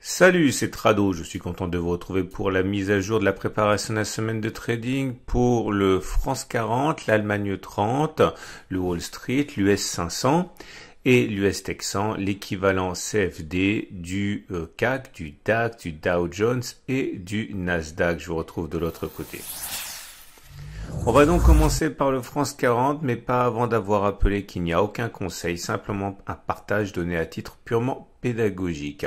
Salut, c'est Trado. Je suis content de vous retrouver pour la mise à jour de la préparation de la semaine de trading pour le France 40, l'Allemagne 30, le Wall Street, l'US 500 et l'US Texan, l'équivalent CFD du CAC, du DAX, du Dow Jones et du Nasdaq. Je vous retrouve de l'autre côté. On va donc commencer par le France 40, mais pas avant d'avoir rappelé qu'il n'y a aucun conseil, simplement un partage donné à titre purement pédagogique.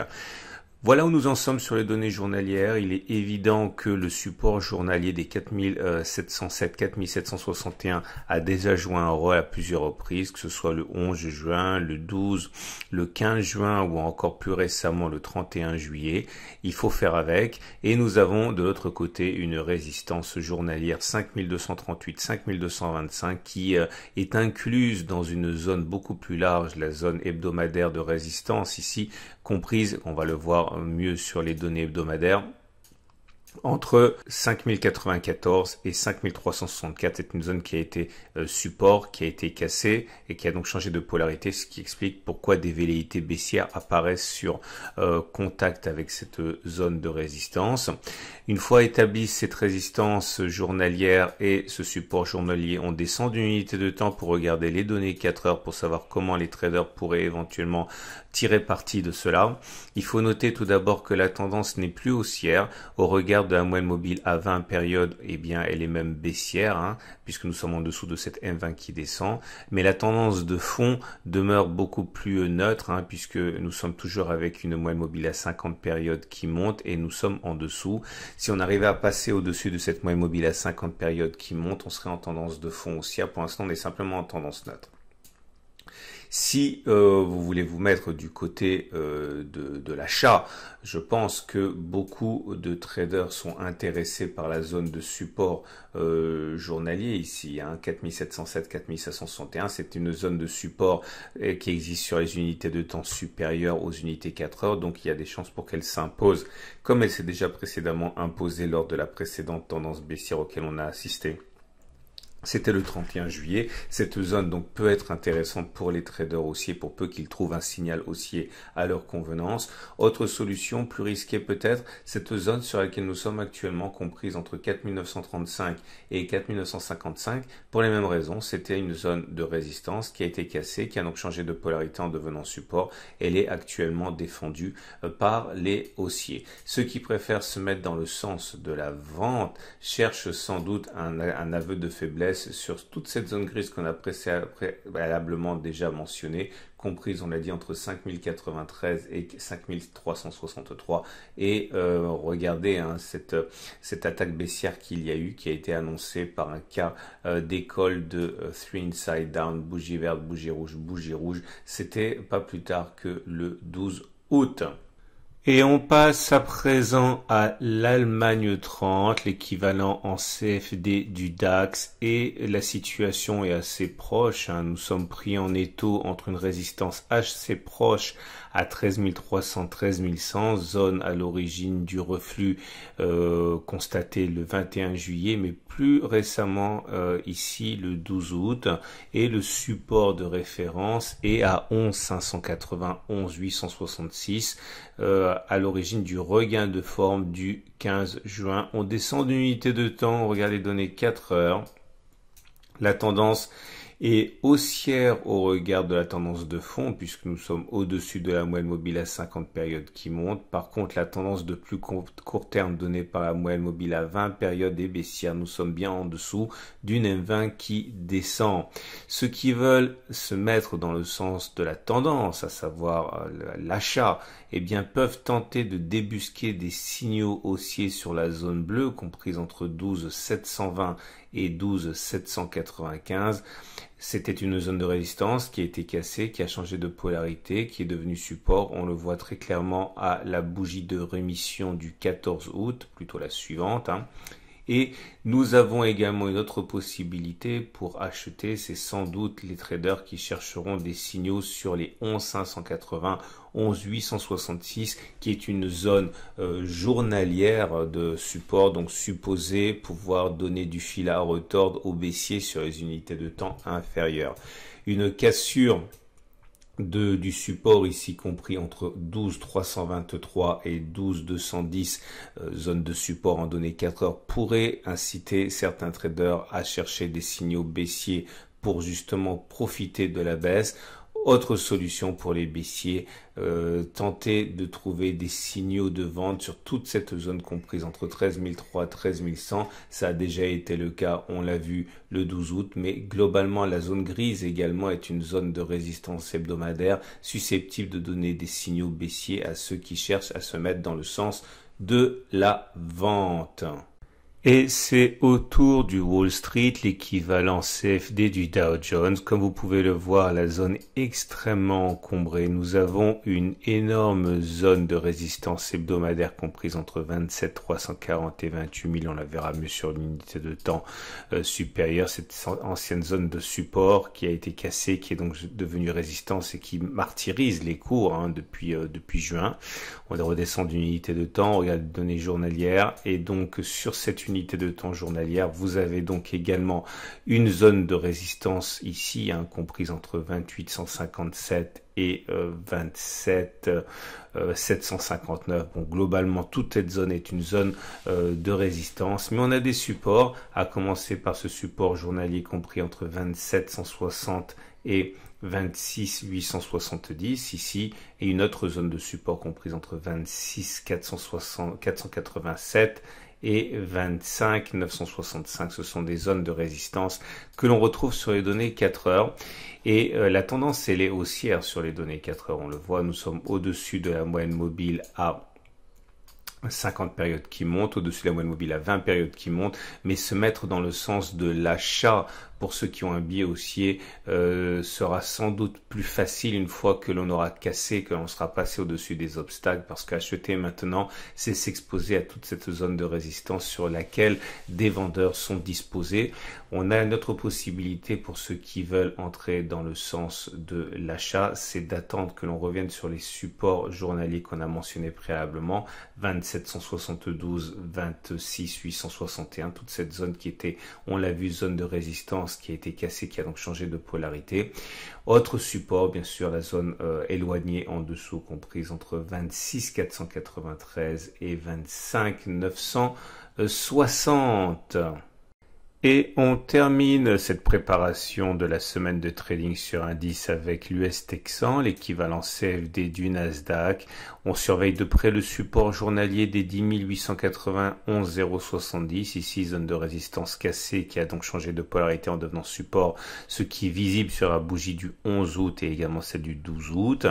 Voilà où nous en sommes sur les données journalières. Il est évident que le support journalier des 4707, 4761 a déjà joué un rôle à plusieurs reprises, que ce soit le 11 juin, le 12, le 15 juin ou encore plus récemment le 31 juillet. Il faut faire avec. Et nous avons de l'autre côté une résistance journalière 5238, 5225 qui est incluse dans une zone beaucoup plus large, la zone hebdomadaire de résistance ici comprise, on va le voir mieux sur les données hebdomadaires, entre 5094 et 5364. C'est une zone qui a été support, qui a été cassée et qui a donc changé de polarité, ce qui explique pourquoi des velléités baissières apparaissent sur contact avec cette zone de résistance. Une fois établie cette résistance journalière et ce support journalier, on descend d'une unité de temps pour regarder les données 4 heures pour savoir comment les traders pourraient éventuellement tirer parti de cela. Il faut noter tout d'abord que la tendance n'est plus haussière. Au regard de la moyenne mobile à 20 périodes, eh bien, elle est même baissière, puisque nous sommes en dessous de cette M20 qui descend. Mais la tendance de fond demeure beaucoup plus neutre, puisque nous sommes toujours avec une moyenne mobile à 50 périodes qui monte et nous sommes en dessous. Si on arrivait à passer au-dessus de cette moyenne mobile à 50 périodes qui monte, on serait en tendance de fond haussière. Pour l'instant, on est simplement en tendance neutre. Si vous voulez vous mettre du côté de l'achat, je pense que beaucoup de traders sont intéressés par la zone de support journalier ici, 4707, 4761. C'est une zone de support qui existe sur les unités de temps supérieures aux unités 4 heures, donc il y a des chances pour qu'elle s'impose, comme elle s'est déjà précédemment imposée lors de la précédente tendance baissière auquel on a assisté. C'était le 31 juillet. Cette zone donc peut être intéressante pour les traders haussiers pour peu qu'ils trouvent un signal haussier à leur convenance. Autre solution plus risquée peut-être, cette zone sur laquelle nous sommes actuellement comprise entre 4935 et 4955 pour les mêmes raisons. C'était une zone de résistance qui a été cassée, qui a donc changé de polarité en devenant support. Elle est actuellement défendue par les haussiers. Ceux qui préfèrent se mettre dans le sens de la vente cherchent sans doute un aveu de faiblesse sur toute cette zone grise qu'on a préalablement déjà mentionnée, comprise, on l'a dit, entre 5093 et 5363. Et regardez cette attaque baissière qu'il y a eu, qui a été annoncée par un cas d'école de Three Inside Down, bougie verte, bougie rouge. C'était pas plus tard que le 12 août. Et on passe à présent à l'Allemagne 30, l'équivalent en CFD du DAX, et la situation est assez proche. Nous sommes pris en étau entre une résistance assez proche à 13 300, 13 100, zone à l'origine du reflux constaté le 21 juillet, mais plus récemment ici le 12 août, et le support de référence est à 11 580, 11 866, à l'origine du regain de forme du 15 juin. On descend d'une unité de temps, on regarde les données 4 heures. La tendance est haussière au regard de la tendance de fond, puisque nous sommes au-dessus de la moyenne mobile à 50 périodes qui monte. Par contre, la tendance de plus court terme donnée par la moyenne mobile à 20 périodes est baissière. Nous sommes bien en dessous d'une M20 qui descend. Ceux qui veulent se mettre dans le sens de la tendance, à savoir l'achat, eh bien, peuvent tenter de débusquer des signaux haussiers sur la zone bleue, comprise entre 12 720 et 12 795. C'était une zone de résistance qui a été cassée, qui a changé de polarité, qui est devenue support. On le voit très clairement à la bougie de rémission du 14 août, plutôt la suivante. Et nous avons également une autre possibilité pour acheter, c'est sans doute les traders qui chercheront des signaux sur les 11 580, 11 866, qui est une zone journalière de support, donc supposé pouvoir donner du fil à retordre au baissier sur les unités de temps inférieures. Une cassure du support ici compris entre 12 323 et 12 210 zone de support en données 4 heures pourrait inciter certains traders à chercher des signaux baissiers pour justement profiter de la baisse. Autre solution pour les baissiers, tenter de trouver des signaux de vente sur toute cette zone comprise entre 13 300 et 13 100. Ça a déjà été le cas, on l'a vu le 12 août, mais globalement la zone grise également est une zone de résistance hebdomadaire susceptible de donner des signaux baissiers à ceux qui cherchent à se mettre dans le sens de la vente. Et c'est autour du Wall Street, l'équivalent CFD du Dow Jones. Comme vous pouvez le voir, la zone est extrêmement encombrée. Nous avons une énorme zone de résistance hebdomadaire comprise entre 27 340 et 28 000. On la verra mieux sur l'unité de temps supérieure. Cette ancienne zone de support qui a été cassée, qui est donc devenue résistance et qui martyrise les cours depuis juin. On redescend d'une unité de temps, on regarde les données journalières et donc sur cette unité de temps journalière, vous avez donc également une zone de résistance ici, comprise entre 28 157 et 27 759. Bon, globalement, toute cette zone est une zone de résistance, mais on a des supports, à commencer par ce support journalier compris entre 27 160 et 26 870 ici, et une autre zone de support comprise entre 26 487 et 25 965. Ce sont des zones de résistance que l'on retrouve sur les données 4 heures. Et la tendance, elle est haussière sur les données 4 heures. On le voit, nous sommes au-dessus de la moyenne mobile à 50 périodes qui montent, au-dessus de la moyenne mobile à 20 périodes qui montent, mais se mettre dans le sens de l'achat pour ceux qui ont un biais haussier sera sans doute plus facile une fois que l'on aura cassé, que l'on sera passé au-dessus des obstacles, parce qu'acheter maintenant, c'est s'exposer à toute cette zone de résistance sur laquelle des vendeurs sont disposés. On a une autre possibilité pour ceux qui veulent entrer dans le sens de l'achat, c'est d'attendre que l'on revienne sur les supports journaliers qu'on a mentionnés préalablement, 27 172, 26 861, toute cette zone qui était, on l'a vu, zone de résistance qui a été cassée, qui a donc changé de polarité. Autre support, bien sûr, la zone éloignée en dessous, comprise entre 26 493 et 25 960. Et on termine cette préparation de la semaine de trading sur indice avec l'US Texan, l'équivalent CFD du Nasdaq. On surveille de près le support journalier des 10 891 0,70. Ici, zone de résistance cassée qui a donc changé de polarité en devenant support, ce qui est visible sur la bougie du 11 août et également celle du 12 août.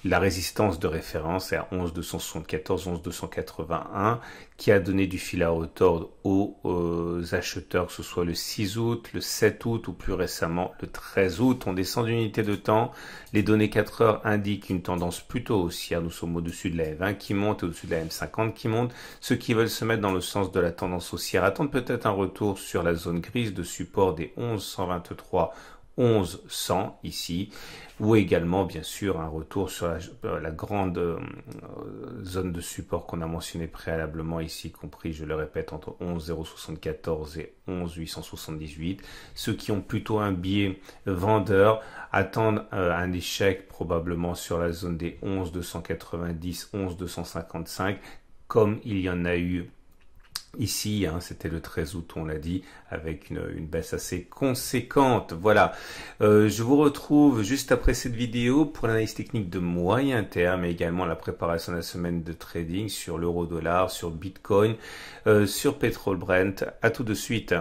La résistance de référence est à 11 274, 11 281, qui a donné du fil à retordre aux acheteurs, que ce soit le 6 août, le 7 août ou plus récemment le 13 août. On descend d'unité de temps. Les données 4 heures indiquent une tendance plutôt haussière. Nous sommes au-dessus de la M20 qui monte, au-dessus de la M50 qui monte. Ceux qui veulent se mettre dans le sens de la tendance haussière attendent peut-être un retour sur la zone grise de support des 11 123, 11 100 ici, ou également bien sûr un retour sur la grande zone de support qu'on a mentionné préalablement ici, compris, je le répète, entre 11 074 et 11 878. Ceux qui ont plutôt un biais vendeur attendent un échec probablement sur la zone des 11 290, 11 255, comme il y en a eu ici, c'était le 13 août, on l'a dit, avec une baisse assez conséquente. Voilà, je vous retrouve juste après cette vidéo pour l'analyse technique de moyen terme et également la préparation de la semaine de trading sur l'euro-dollar, sur Bitcoin, sur pétrole Brent. À tout de suite.